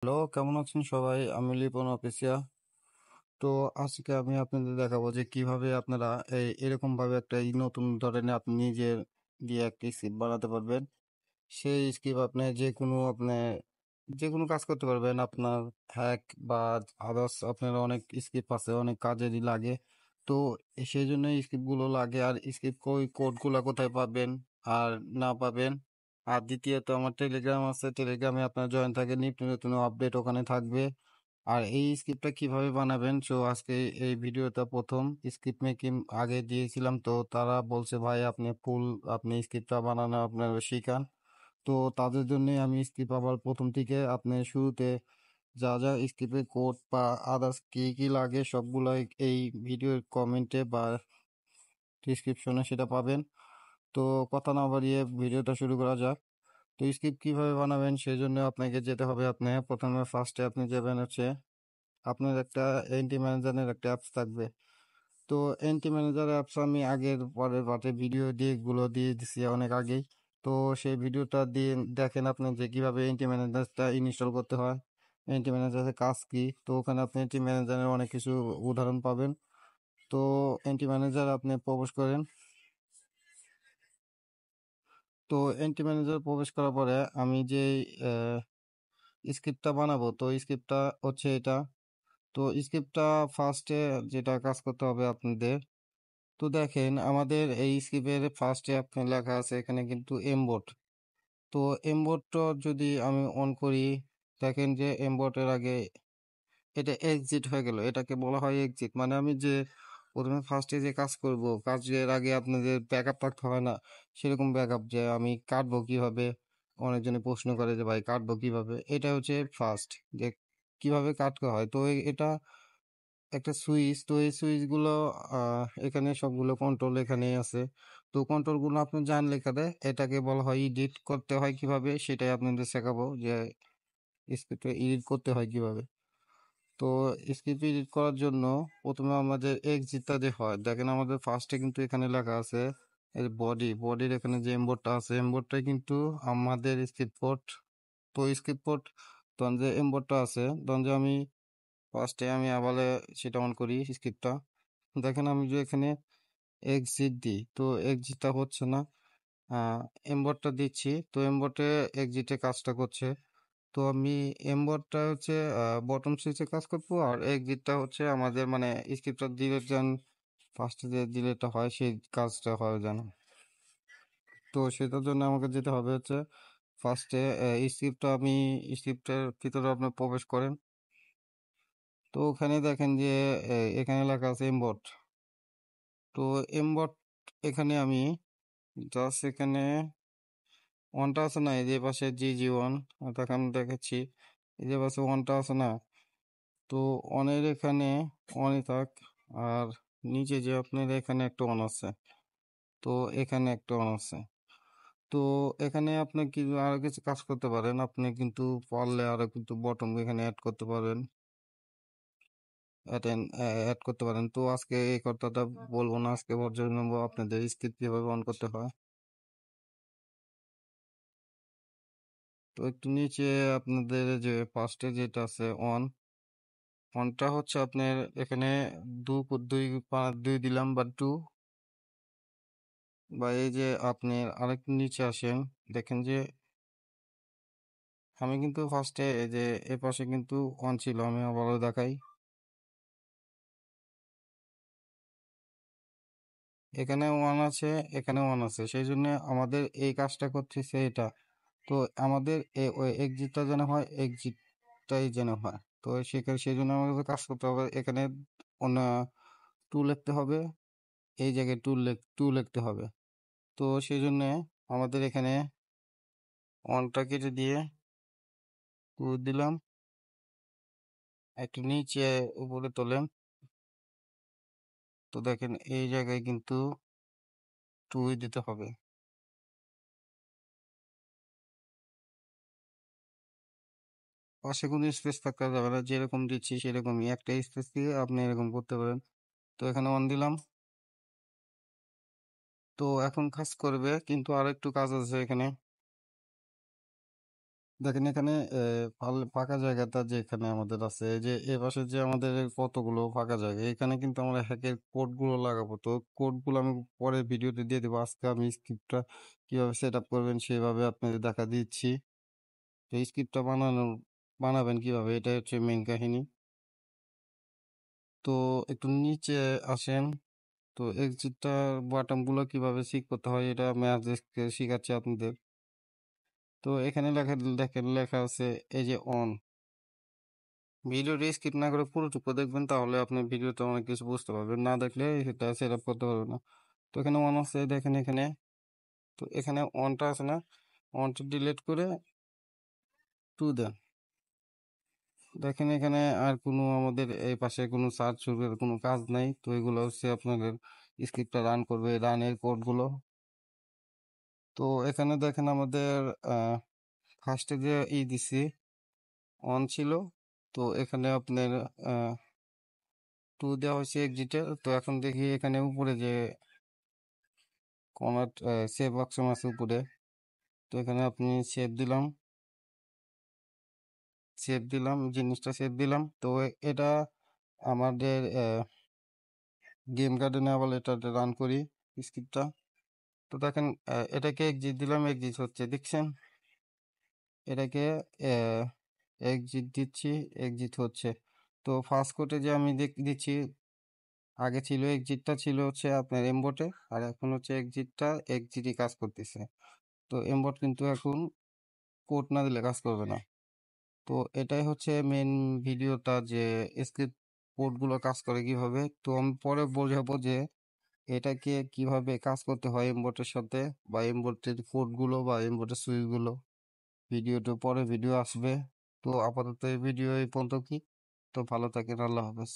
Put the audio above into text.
Hello, কেমন আছেন সবাই? আমি লিপন অফিসিয়া। তো আজকে আমি আপনাদের দেখাবো যে কিভাবে আপনারা এরকম ভাবে একটা নতুন ধরনের আপনি নিজের দিয়ে একটা স্ক্রিপ্ট বানাতে পারবেন। সেই স্ক্রিপ্ট আপনি যে কোনো কাজ করতে পারবেন। আপনার হ্যাক বা আদার্স আপনার অনেক স্ক্রিপ্ট আছে, অনেক কাজেরই লাগে। তো সেই জন্য স্ক্রিপ্ট গুলো লাগে। আর স্ক্রিপ্ট কোড গুলা কোথায় পাবেন আর না পাবেন। আর দ্বিতীয়ত আমার টেলিগ্রাম আছে, টেলিগ্রামে আপনার জয়েন থাকে, নিত্য নতুন আপডেট ওখানে থাকবে। আর এই স্ক্রিপ্টটা কিভাবে বানাবেন, সো আজকে এই ভিডিওটা প্রথম স্ক্রিপ্ট মেকিং আগে দিয়েছিলাম, তো তারা বলছে ভাই আপনি স্ক্রিপ্টটা বানানো আপনার শিখান। তো তাদের জন্য আমি স্ক্রিপ্ট আবার প্রথম থেকে আপনি শুরুতে যা যা স্ক্রিপ্টের কোড বা আদার্স কি কি লাগে সবগুলো এই ভিডিওর কমেন্টে বা ডিসক্রিপশনে সেটা পাবেন। তো কথা না বাড়িয়ে ভিডিওটা শুরু করা যাক। তো স্ক্রিপ্ট কিভাবে বানাবেন সেই জন্য আপনাকে যেতে হবে, প্রথমে ফার্স্টে আপনি যাবেন হচ্ছে আপনার একটা এন্টি ম্যানেজারের একটা অ্যাপস থাকবে। তো এন্টি ম্যানেজার অ্যাপস আমি আগের পরের পার্টে ভিডিও দিয়ে গুলো দিয়ে দিছি অনেক আগেই। তো সেই ভিডিওটা দিয়ে দেখেন আপনি যে কিভাবে এন্টি ম্যানেজারটা ইনস্টল করতে হয়, এন্টি ম্যানেজারের কাজ কি। তো ওখানে আপনি এন্টি ম্যানেজারের অনেক কিছু উদাহরণ পাবেন। তো এন্টি ম্যানেজার আপনি প্রবেশ করেন। তো এন্টি ম্যানেজার প্রবেশ করার পরে আমি যে স্ক্রিপ্টটা বানাবো, তো স্ক্রিপ্টটা হচ্ছে এটা। তো স্ক্রিপ্টটা ফার্স্টে যেটা কাজ করতে হবে আপনাদের, তো দেখেন আমাদের এই স্ক্রিপ্টের ফার্স্টে আপনার লেখা আছে এখানে কিন্তু এমবোর্ড। তো এমবোর্ডটা যদি আমি অন করি, দেখেন যে এমবোর্ডের আগে এটা এক্সিট হয়ে গেল। এটাকে বলা হয় এক্সিট, মানে আমি যে প্রথমে ফার্স্টে যে কাজ করব, কাজের আগে আপনাদের ব্যাকআপ থাকতে হয় না, সেরকম ব্যাকআপ যে আমি কাটবো কিভাবে। অনেকজনে প্রশ্ন করে যে ভাই কাটবো কিভাবে, এটা হচ্ছে ফার্স্ট যে কিভাবে কাটতে হয়। তো এটা একটা সুইচ, তো এই সুইচ গুলো এখানে সবগুলো কন্ট্রোল এখানে আছে। তো কন্ট্রোল গুলো আপনি জানলে এখানে এটাকে বলা হয় এডিট করতে হয় কিভাবে, সেটাই আপনাদের শেখাবো যে স্ক্রিপ্ট এডিট করতে হয় কিভাবে। তো স্ক্রিপ্ট এডিট করার জন্য প্রথমে আমাদের এক্সিটটা যে হয়, দেখেন আমাদের ফার্স্টে কিন্তু এখানে লেখা আছে এই বডির এখানে যে এমবোর্ডটা আছে, এমবোর্ডটাই কিন্তু আমাদের স্ক্রিপ্ট পোর্ট। তো স্ক্রিপ্ট পোর্ট তখন যে এমবোর্ডটা আছে, তখন যে আমি ফার্স্টে আমি আবার সেটা অন করি স্ক্রিপ্টটা। দেখেন আমি যে এখানে এক্সিট দিই, তো এক্সিটটা হচ্ছে না। এমবরটা দিচ্ছি, তো এমবটে এক্সিটে কাজটা করছে। তো আমি এমবরটা হচ্ছে বটম সুইচে কাজ করবো, আর এক্সিটটা হচ্ছে আমাদের মানে স্ক্রিপ্টটা ডিলেট যেন ফার্স্টে যে ডিলেটটা হয় সেই কাজটা হয় যেন। তো সেটার জন্য আমাকে যেতে হবে হচ্ছে ফার্স্টে স্ক্রিপ্টের ভিতরে আপনার প্রবেশ করেন। তো ওখানে দেখেন যে এখানে লেখা আছে এমবট। তো এমবট এখানে আমি জাস্ট এখানে ওয়ানটা আছে না, এই যে পাশে জি ওয়ান, তাকে আমি দেখাচ্ছি। এই যে পাশে ওয়ানটা আছে না, তো অনের এখানে অনই থাক। আর নিচে যে আপনার এখানে একটা অন আছে, তো এখানে একটা অন আছে। তো এখানে আপনি কি আরো কিছু কাজ করতে পারেন, আপনি কিন্তু পারলে আরো কিন্তু বটম এখানে অ্যাড করতে পারেন, অ্যাড করতে পারেন। তো আজকে এই কথাটা বলবো না, আজকে পর্যায়ে নেবো আপনাদের স্ক্রিপ্ট কিভাবে অন করতে হয়। তো একটু নিচে আপনাদের যে ফার্স্টে যেটা আছে অন, অনটা হচ্ছে আপনার এখানে দুই দিলাম বা টু, বা এই যে আপনি আরেকটু নিচে আসেন, দেখেন যে আমি কিন্তু ফার্স্টে এই যে এ পাশে কিন্তু অন ছিল, আমি আবারও দেখাই। এখানে ওয়ান আছে, এখানে ওয়ান আছে, সেই জন্য আমাদের এই কাজটা করতেছে এটা। তো আমাদের ওই এক্সিটটা যেন হয়, এক্সিটটাই যেন হয়। তো সেখানে সেই জন্য আমাদের কাজ করতে হবে, এখানে অন্য টু লিখতে হবে, এই জায়গায় টু লিখতে হবে। তো সেই জন্য আমাদের এখানে অনটা কেটে দিয়ে টু দিলাম, একটু নিচে উপরে তোলেন। তো দেখেন এই জায়গায় কিন্তু টুই দিতে হবে। পাশে কোনো স্পেস থাকা যাবে না, যেরকম দিচ্ছি সেরকমই একটা স্পেস দিয়ে আপনি এরকম করতে পারেন। তো এখানে অন দিলাম। তো এখন কাজ করবে, কিন্তু আর একটু কাজ আছে এখানে। দেখেন এখানে ফাঁকা জায়গাটা যেখানে আমাদের আছে, এই যে এ পাশে যে আমাদের কতগুলো ফাঁকা জায়গা, এখানে কিন্তু আমরা হ্যাকের কোডগুলো লাগাবো। তো কোডগুলো আমি পরে ভিডিওতে দিয়ে দেবো। আজকে আমি স্ক্রিপ্টটা কিভাবে সেট আপ করবেন সেভাবে আপনাদের দেখা দিচ্ছি। তো স্ক্রিপ্টটা বানাবেন কিভাবে, এটাই হচ্ছে মেইন কাহিনী। তো একটু নিচে আসেন। তো এক্সিটটা বাটনগুলো কিভাবে ঠিক করতে হয় এটা আমি আজকে শিখাচ্ছি আপনাদের। তো এখানে দেখেন লেখা আছে এই যে অন। ভিডিওটি স্কিপ না করে পুরোটুকু দেখবেন, তাহলে আপনি ভিডিওতে অনেক কিছু বুঝতে পারবেন। না দেখলে সেটা সেট আপ করতে পারবেন না। তো এখানে অন আছে দেখেন এখানে। তো এখানে অনটা আছে না, অনটা ডিলিট করে টু দেন। দেখেন এখানে আর কোনো আমাদের এই পাশে কোনো সার্চ সুরের কোনো কাজ নাই। তো এগুলো হচ্ছে আপনাদের স্ক্রিপ্টটা রান করবে, রানের কোডগুলো। তো এখানে দেখেন আমাদের ফার্স্টে যে দিছি অন ছিল, তো এখানে আপনার টু দেওয়া হয়েছে এক্সিটে। তো এখন দেখি এখানে উপরে যে কোন সেভ অপশন আছে উপরে, তো এখানে আপনি সেভ দিলাম জিনিসটা সেভ দিলাম। তো এটা আমাদের গেম গার্ডেনে আবার এটা রান করি স্ক্রিপ্টটা। তো দেখেন এটাকে এক্সিট দিলাম, এক্সিট হচ্ছে দেখছেন। এটাকে এক্সিট দিচ্ছি, এক্সিট হচ্ছে। তো ফার্স্ট কোডে যে আমি দিচ্ছি, আগে ছিল এক্সিটটা ছিল হচ্ছে আপনার এমবোটে, আর এখন হচ্ছে এক্সিটটা এক্সিটই কাজ করতেছে। তো এমবট কিন্তু এখন কোড না দিলে কাজ করবে না। তো এটাই হচ্ছে মেন ভিডিওটা, যে স্ক্রিপ্ট কোডগুলো কাজ করে কিভাবে। তো আমি পরে বোঝাবো যে এটাকে কিভাবে কাজ করতে হয় এমবটের সাথে, বা এমবটের কোডগুলো বা এমবটের সুইচগুলো। ভিডিওটা পরে ভিডিও আসবে। তো আপাতত এই ভিডিও এই পর্যন্ত কি। তো ভালো থাকেন, আল্লাহ হাফেজ।